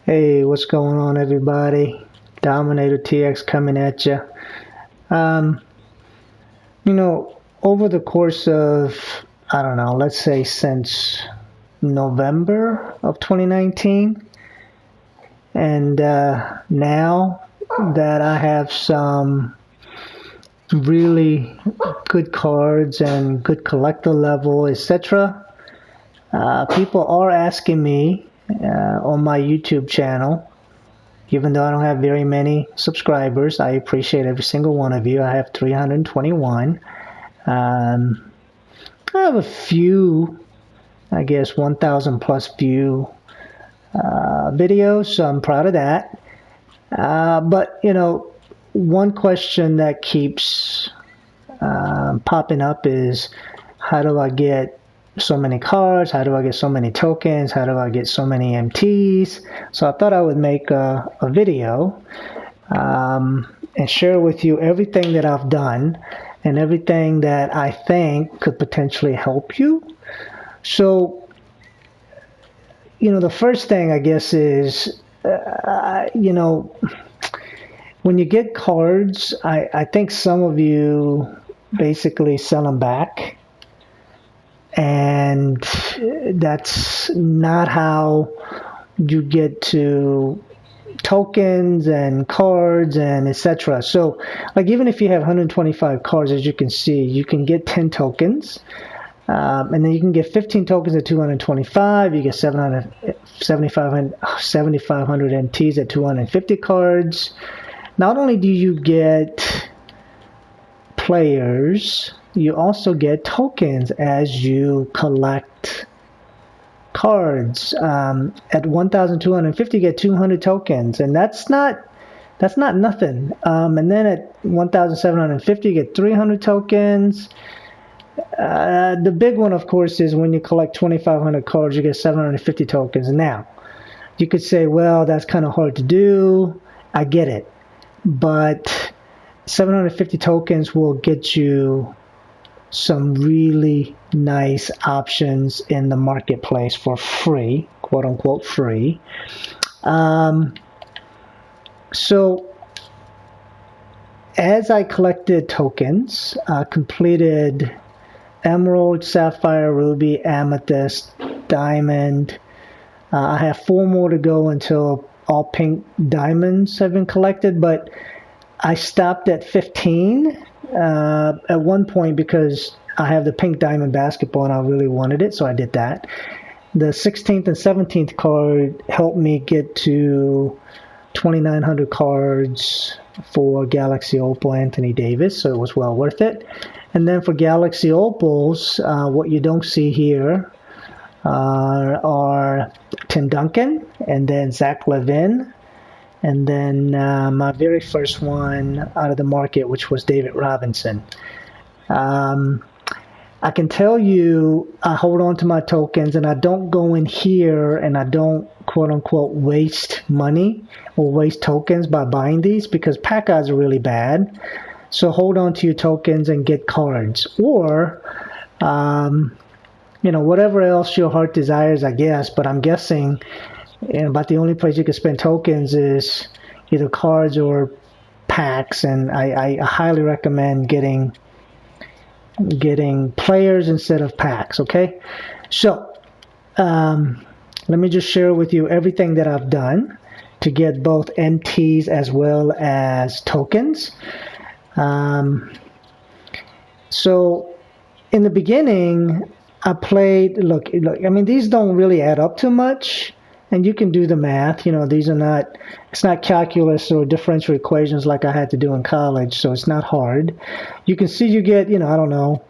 Hey, what's going on, everybody? DominatorTx coming at you. Um, over the course of, I don't know, let's say since November of 2019, and now that I have some really good cards and good collector level, etc., people are asking me on my YouTube channel. Even though I don't have very many subscribers, I appreciate every single one of you. I have 321. I have a few, I guess, 1,000 plus view videos, so I'm proud of that. But, one question that keeps popping up is, how do I get so many cards? How do I get so many tokens? How do I get so many MTs? So I thought I would make a video and share with you everything that I've done and everything that I think could potentially help you. So, the first thing I guess is, when you get cards, I think some of you basically sell them back. And that's not how you get to tokens and cards and etc. So, like, even if you have 125 cards, as you can see, you can get 10 tokens. And then you can get 15 tokens at 225. You get 7,500 MTs at 250 cards. Not only do you get players, you also get tokens as you collect cards. At 1,250, you get 200 tokens, and that's not nothing. And then at 1,750, you get 300 tokens. The big one, of course, is when you collect 2,500 cards, you get 750 tokens. Now, you could say, well, that's kind of hard to do. I get it. But 750 tokens will get you some really nice options in the marketplace for free, quote unquote free. So as I collected tokens, completed Emerald, Sapphire, Ruby, Amethyst, Diamond. I have 4 more to go until all pink diamonds have been collected, but I stopped at 15 at one point because I have the pink diamond basketball and I really wanted it, so I did that. The 16th and 17th card helped me get to 2,900 cards for Galaxy Opal Anthony Davis, so it was well worth it. And then for Galaxy Opals, what you don't see here are Tim Duncan and then Zach Levin. And then my very first one out of the market, which was David Robinson. I can tell you I hold on to my tokens and I don't go in here and I don't, quote unquote, waste money or waste tokens by buying these because pack odds are really bad. So hold on to your tokens and get cards. Or, whatever else your heart desires, I guess. But I'm guessing about the only place you can spend tokens is either cards or packs. And I highly recommend getting players instead of packs, okay? So, let me just share with you everything that I've done to get both MTs as well as tokens. So in the beginning, I played, look, I mean, these don't really add up too much, and you can do the math. These are not, it's not calculus or differential equations like I had to do in college, so it's not hard. You can see you get, I don't know,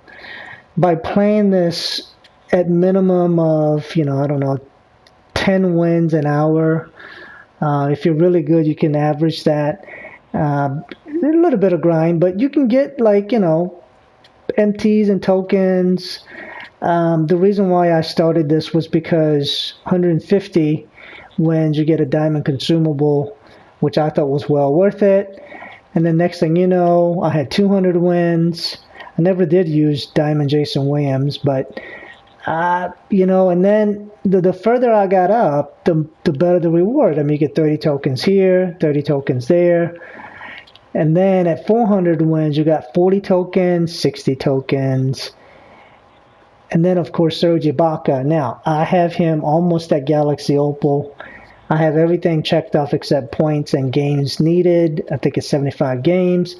by playing this at minimum of, 10 wins an hour. If you're really good, you can average that. A little bit of grind, but you can get MTs and tokens. The reason why I started this was because 150 wins, you get a diamond consumable, which I thought was well worth it. And then next thing you know, I had 200 wins. I never did use Diamond Jason Williams, but You know, and then the further I got up, the better the reward. I mean, you get 30 tokens here, 30 tokens there. And then at 400 wins, you got 40 tokens, 60 tokens. And then, of course, Serge Ibaka. Now, I have him almost at Galaxy Opal. I have everything checked off except points and games needed. I think it's 75 games.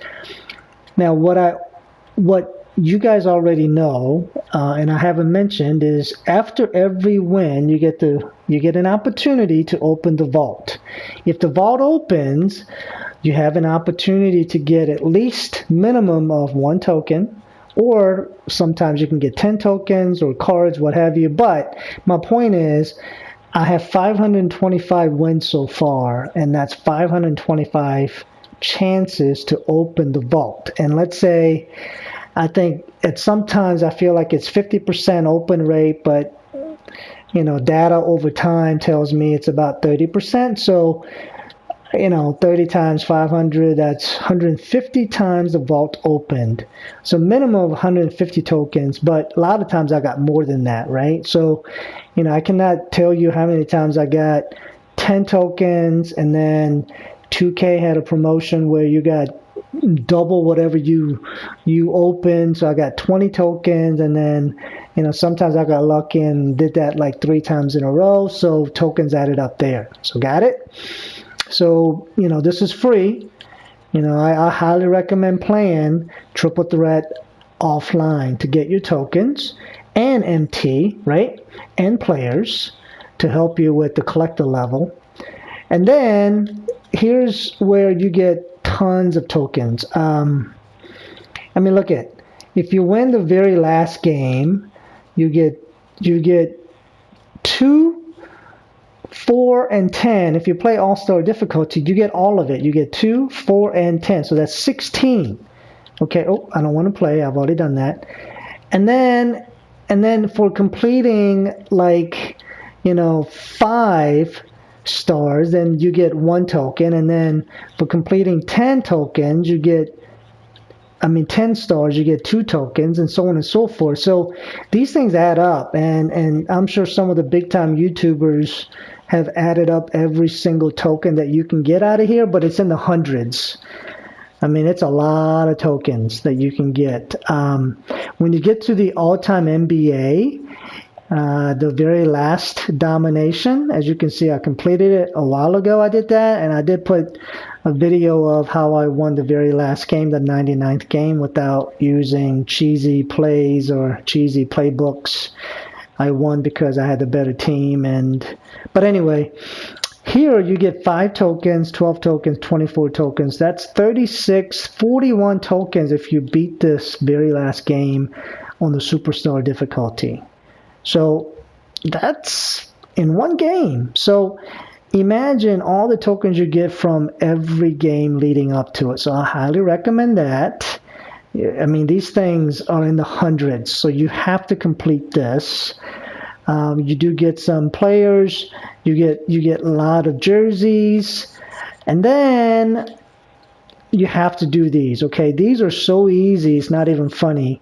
Now, what you guys already know, and I haven't mentioned, is after every win, you get an opportunity to open the vault. If the vault opens, you have an opportunity to get at least minimum of 1 token, or sometimes you can get 10 tokens or cards, what have you. But my point is, I have 525 wins so far, and that's 525 chances to open the vault. And let's say, I think sometimes I feel like it's 50% open rate, but you know, data over time tells me it's about 30%. So, you know, 30 times 500, that's 150 times the vault opened. So minimum of 150 tokens, but a lot of times I got more than that, right? So, you know, I cannot tell you how many times I got 10 tokens, and then 2K had a promotion where you got double whatever you opened. So I got 20 tokens, and then, you know, sometimes I got lucky and did that like 3 times in a row. So tokens added up there. So got it? So, you know, this is free. You know, I highly recommend playing Triple Threat offline to get your tokens and MT, right? And players to help you with the collector level. And then here's where you get tons of tokens. I mean, look at, if you win the very last game, you get 2, 4, and 10. If you play All-Star difficulty, you get all of it. You get 2, 4, and 10. So that's 16. Okay. Oh, I don't want to play. I've already done that. And then for completing, like, you know, 5 stars, then you get 1 token. And then for completing 10 tokens, 10 stars, you get 2 tokens, and so on and so forth. So these things add up, and I'm sure some of the big time YouTubers have added up every single token that you can get out of here, but it's in the hundreds. I mean, it's a lot of tokens that you can get. When you get to the all-time NBA, the very last Domination, as you can see, I completed it a while ago. I did that, and I did put a video of how I won the very last game, the 99th game, without using cheesy plays or cheesy playbooks. I won because I had the better team. But anyway, here you get 5 tokens, 12 tokens, 24 tokens. That's 36, 41 tokens if you beat this very last game on the Superstar difficulty. So that's in one game. So imagine all the tokens you get from every game leading up to it. So I highly recommend that. I mean, these things are in the hundreds, so you have to complete this. You do get some players. You get a lot of jerseys, and then you have to do these. Okay, these are so easy. It's not even funny.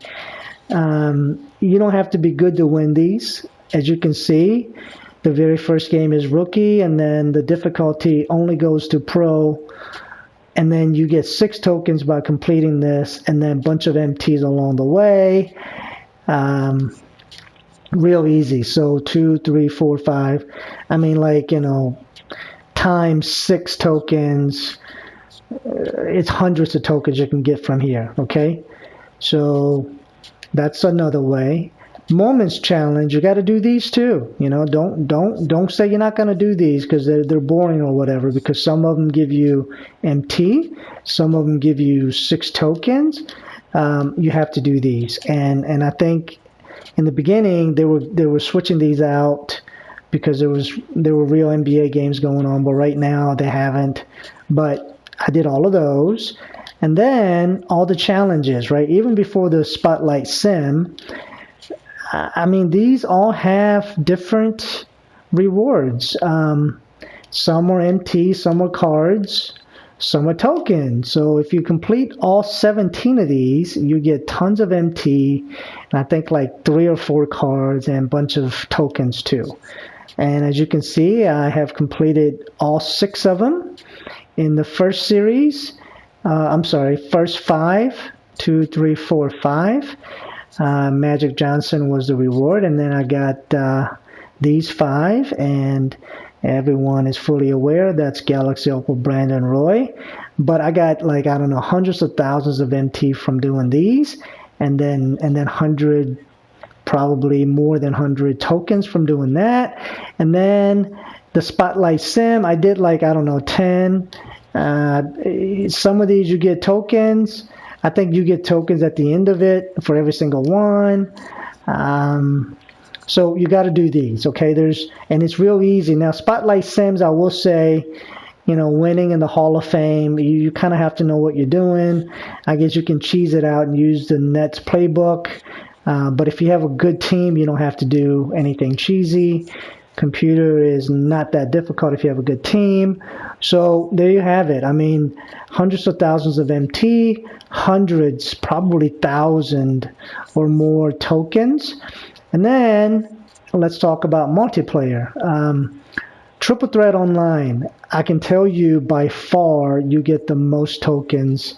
You don't have to be good to win these. As you can see, the very first game is rookie, and then the difficulty only goes to pro. And then you get 6 tokens by completing this, and then a bunch of MTs along the way. Real easy. So 2, 3, 4, 5. I mean, like, you know, times 6 tokens. It's hundreds of tokens you can get from here. Okay, so that's another way. Moments challenge, you got to do these too. You know, don't say you're not going to do these because they're boring or whatever, because some of them give you MT, some of them give you 6 tokens. You have to do these, and I think in the beginning they were switching these out because there were real NBA games going on, but right now they haven't. But I did all of those, and then all the challenges, right? Even before the Spotlight Sim. I mean, these all have different rewards. Some are MT, some are cards, summer token. So if you complete all 17 of these, you get tons of MT, and I think like 3 or 4 cards and a bunch of tokens too. And as you can see, I have completed all 6 of them in the first series. First 5, 2, 3, 4, 5. Magic Johnson was the reward, and then I got these 5, and everyone is fully aware that's Galaxy Opal Brandon Roy. But I got like, I don't know, hundreds of thousands of MT from doing these, and then 100, probably more than 100 tokens from doing that. And then the Spotlight Sim, I did like, I don't know, 10. Some of these you get tokens. I think you get tokens at the end of it for every single one. So you got to do these, okay? And it's real easy. Now, Spotlight Sims, I will say, you know, winning in the Hall of Fame, you kind of have to know what you're doing. I guess you can cheese it out and use the Nets playbook. But if you have a good team, you don't have to do anything cheesy. Computer is not that difficult if you have a good team. So there you have it. I mean, hundreds of thousands of MT, hundreds, probably 1,000 or more tokens. And then let's talk about multiplayer. Triple Threat Online, I can tell you by far you get the most tokens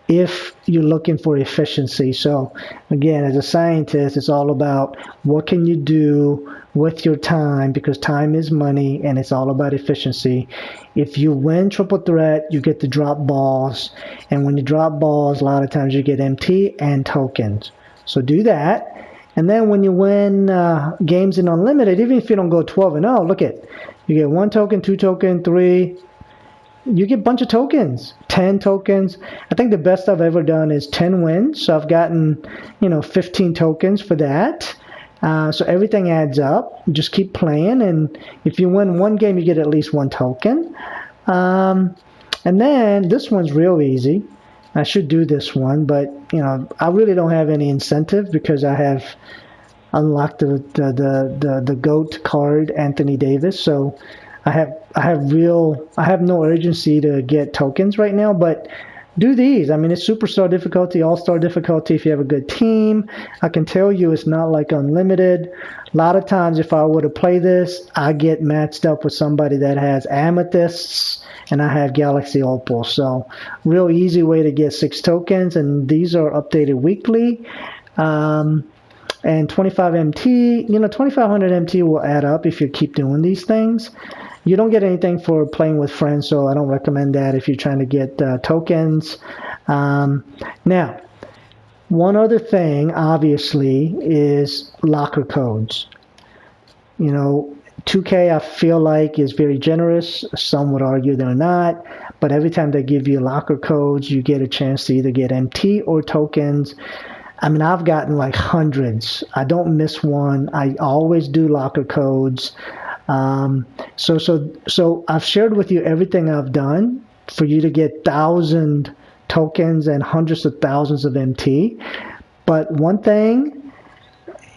if you're looking for efficiency. So again, as a scientist, it's all about what can you do with your time, because time is money and it's all about efficiency. If you win Triple Threat, you get to drop balls, and when you drop balls, a lot of times you get MT and tokens. So do that. And then when you win games in Unlimited, even if you don't go 12-0, look at, you get 1 token, 2 token, 3. You get a bunch of tokens, 10 tokens. I think the best I've ever done is 10 wins. So I've gotten, 15 tokens for that. So everything adds up. Just keep playing. And if you win 1 game, you get at least 1 token. And then this one's real easy. I should do this one, but I really don't have any incentive because I have unlocked the GOAT card, Anthony Davis. So I have no urgency to get tokens right now, but do these. I mean, it's superstar difficulty, all-star difficulty if you have a good team. I can tell you it's not like unlimited. A lot of times if I were to play this, I get matched up with somebody that has amethysts and I have Galaxy Opal. So real easy way to get 6 tokens, and these are updated weekly. And 25 MT, 2,500 MT will add up if you keep doing these things. You don't get anything for playing with friends, so I don't recommend that if you're trying to get tokens. Now, one other thing, obviously, is locker codes. 2K, I feel like, is very generous. Some would argue they're not. But every time they give you locker codes, you get a chance to either get MT or tokens. I mean, I've gotten like hundreds. I don't miss one. I always do locker codes. So I've shared with you everything I've done for you to get 1,000 tokens and hundreds of thousands of MT. But one thing,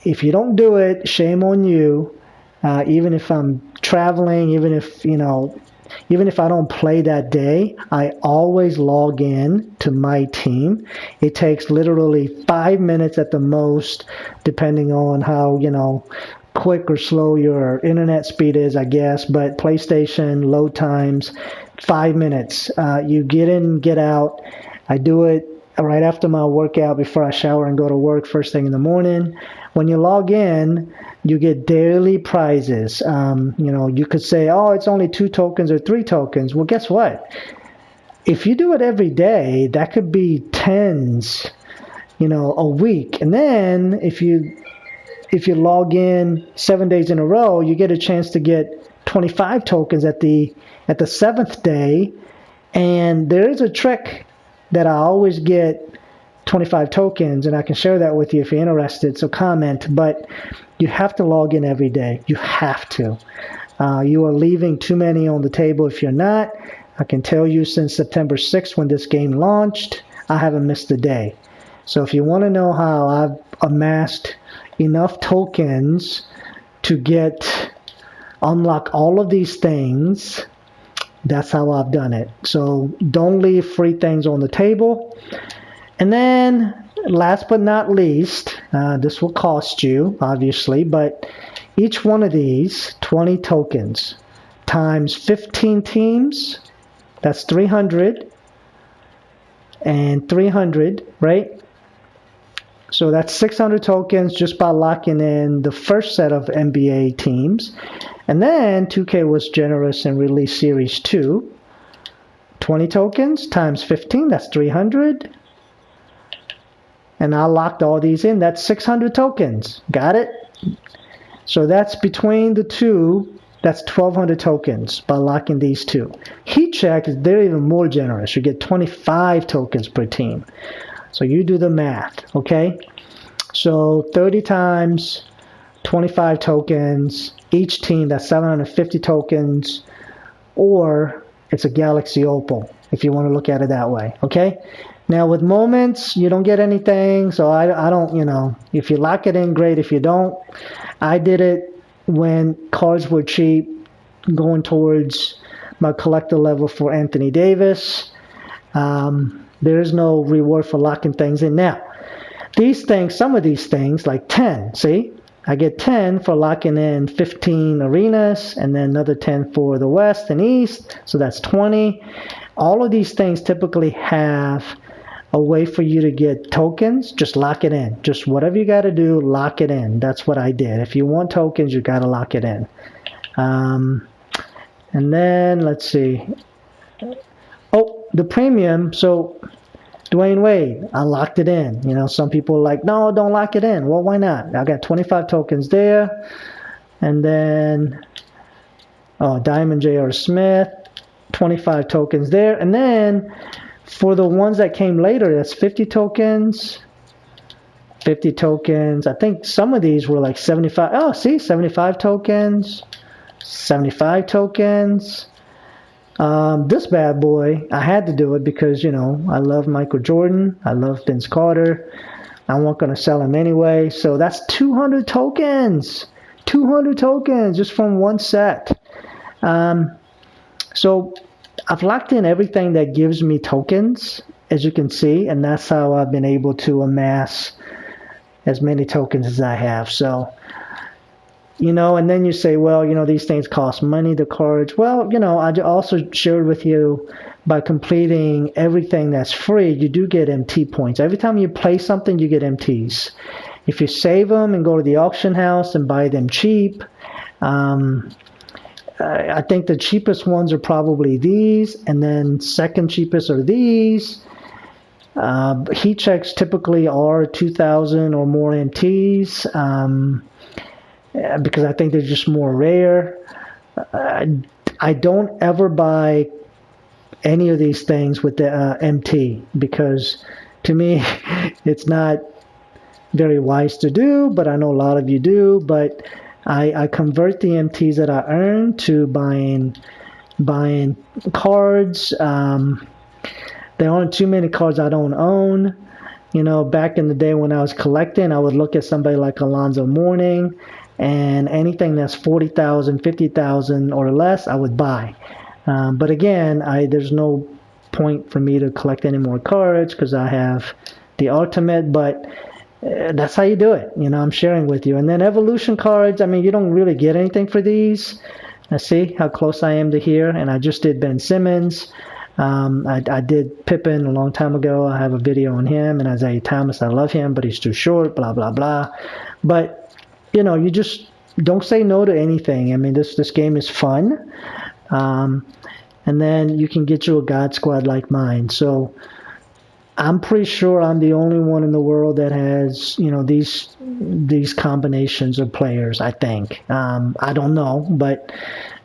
if you don't do it, shame on you. Even if I'm traveling, even if I don't play that day, I always log in to MyTeam. It takes literally 5 minutes at the most, depending on how, quick or slow your internet speed is, I guess. But PlayStation, load times, 5 minutes. You get in, get out. I do it right after my workout, before I shower and go to work first thing in the morning. When you log in, you get daily prizes. You could say, oh, it's only 2 tokens or 3 tokens. Well, guess what? If you do it every day, that could be tens, a week. And then if you log in 7 days in a row, you get a chance to get 25 tokens at the 7th day. And there is a trick that I always get 25 tokens, and I can share that with you if you're interested, so comment. But you have to log in every day. You have to. You are leaving too many on the table if you're not. I can tell you since September 6th, when this game launched, I haven't missed a day. So if you want to know how I've amassed enough tokens to unlock all of these things, That's how I've done it. So don't leave free things on the table. And then last but not least, this will cost you, obviously, but each one of these 20 tokens times 15 teams, that's 300 and 300, right? So that's 600 tokens just by locking in the first set of NBA teams. And then 2K was generous and released Series 2. 20 tokens times 15, that's 300. And I locked all these in. That's 600 tokens. Got it? So that's between the two. That's 1,200 tokens by locking these two. Heat check, they're even more generous. You get 25 tokens per team. So you do the math, okay? So 30 times 25 tokens. Each team, that's 750 tokens. Or it's a Galaxy Opal, if you want to look at it that way, okay? Now with moments, you don't get anything, so I don't, you know, if you lock it in, great. If you don't, I did it when cards were cheap, going towards my collector level for Anthony Davis. There is no reward for locking things in. Now, these things, some of these things, like 10, see? I get 10 for locking in 15 arenas, and then another 10 for the West and East, so that's 20. All of these things typically have a way for you to get tokens. Just lock it in. Just whatever you got to do, lock it in. That's what I did. If you want tokens, you got to lock it in. And then, let's see. Oh, the premium. So, Dwayne Wade, I locked it in. You know, some people are like, no, don't lock it in. Well, why not? I got 25 tokens there. And then, Diamond J.R. Smith, 25 tokens there. And then, for the ones that came later, that's 50 tokens. 50 tokens. I think some of these were like 75. Oh, see, 75 tokens. 75 tokens. This bad boy, I had to do it because, you know, I love Michael Jordan. I love Vince Carter. I wasn't going to sell him anyway. So that's 200 tokens. 200 tokens just from one set. So I've locked in everything that gives me tokens, as you can see, and that's how I've been able to amass as many tokens as I have. So, you know, and then you say, well, you know, these things cost money, the cards. Well, you know, I also shared with you, by completing everything that's free, you do get MT points. Every time you play something, you get MTs. If you save them and go to the auction house and buy them cheap, I think the cheapest ones are probably these, and then second cheapest are these. Heat checks typically are 2,000 or more MTs, because I think they're just more rare. I don't ever buy any of these things with the MT, because to me it's not very wise to do, but I know a lot of you do. But I convert the MTs that I earn to buying cards. There aren't too many cards I don't own. You know, back in the day when I was collecting, I would look at somebody like Alonzo Mourning, and anything that's 40,000, 50,000 or less, I would buy. But again, there's no point for me to collect any more cards because I have the Ultimate, but that's how you do it. You know, I'm sharing with you. And then Evolution cards, I mean, you don't really get anything for these. Now see how close I am to here, and I just did Ben Simmons. I did Pippen a long time ago. I have a video on him, and Isaiah Thomas, I love him, but he's too short, blah, blah, blah. But, you know, you just don't say no to anything. I mean, this game is fun. And then you can get you a God Squad like mine. So I'm pretty sure I'm the only one in the world that has, you know, these combinations of players, I think. I don't know, but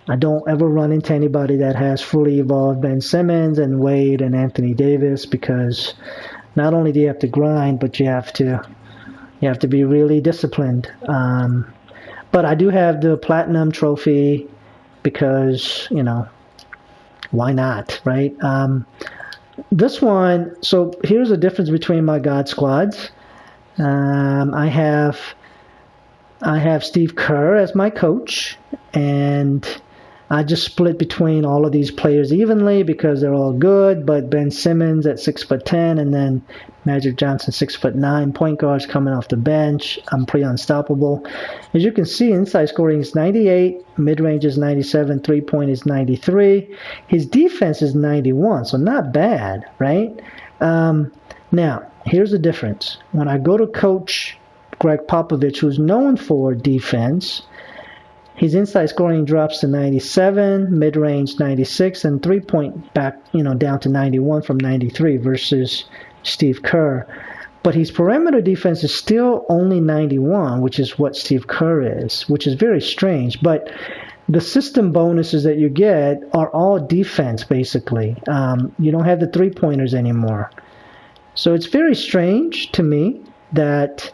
I don't ever run into anybody that has fully evolved Ben Simmons and Wade and Anthony Davis, because not only do you have to grind, but you have to be really disciplined. But I do have the Platinum Trophy because, you know, why not, right? This one, so here's the difference between my God Squads. I have Steve Kerr as my coach, and I just split between all of these players evenly because they're all good, but Ben Simmons at 6'10", and then Magic Johnson 6'9", point guards coming off the bench. I'm pretty unstoppable. As you can see, inside scoring is 98, mid-range is 97, three-point is 93. His defense is 91, so not bad, right? Now, here's the difference. When I go to Coach Greg Popovich, who's known for defense, his inside scoring drops to 97, mid-range 96, and three-point back, down to 91 from 93 versus Steve Kerr. But his perimeter defense is still only 91, which is what Steve Kerr is, which is very strange. But the system bonuses that you get are all defense, basically. You don't have the three-pointers anymore. So it's very strange to me that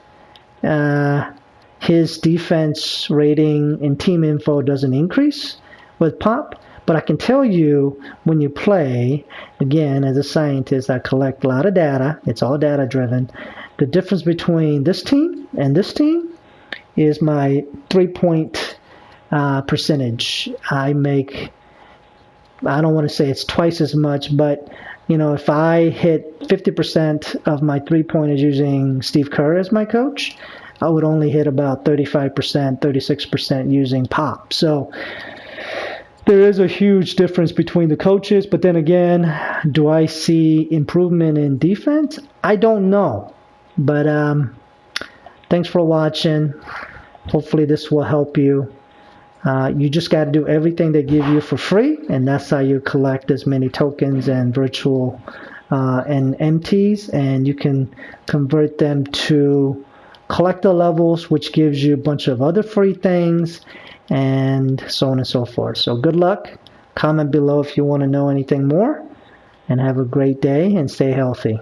his defense rating in team info doesn't increase with Pop. But I can tell you, when you play, again, as a scientist, I collect a lot of data. It's all data-driven. The difference between this team and this team is my three-point percentage. I don't want to say it's twice as much, but if I hit 50% of my three-pointers using Steve Kerr as my coach, I would only hit about 35%, 36% using Pop. So there is a huge difference between the coaches, but then again, do I see improvement in defense? I don't know. But thanks for watching. Hopefully this will help you. You just got to do everything they give you for free, and that's how you collect as many tokens and virtual and MTs, and you can convert them to collector levels, which gives you a bunch of other free things, and so on and so forth. So good luck. Comment below if you want to know anything more, and have a great day and stay healthy.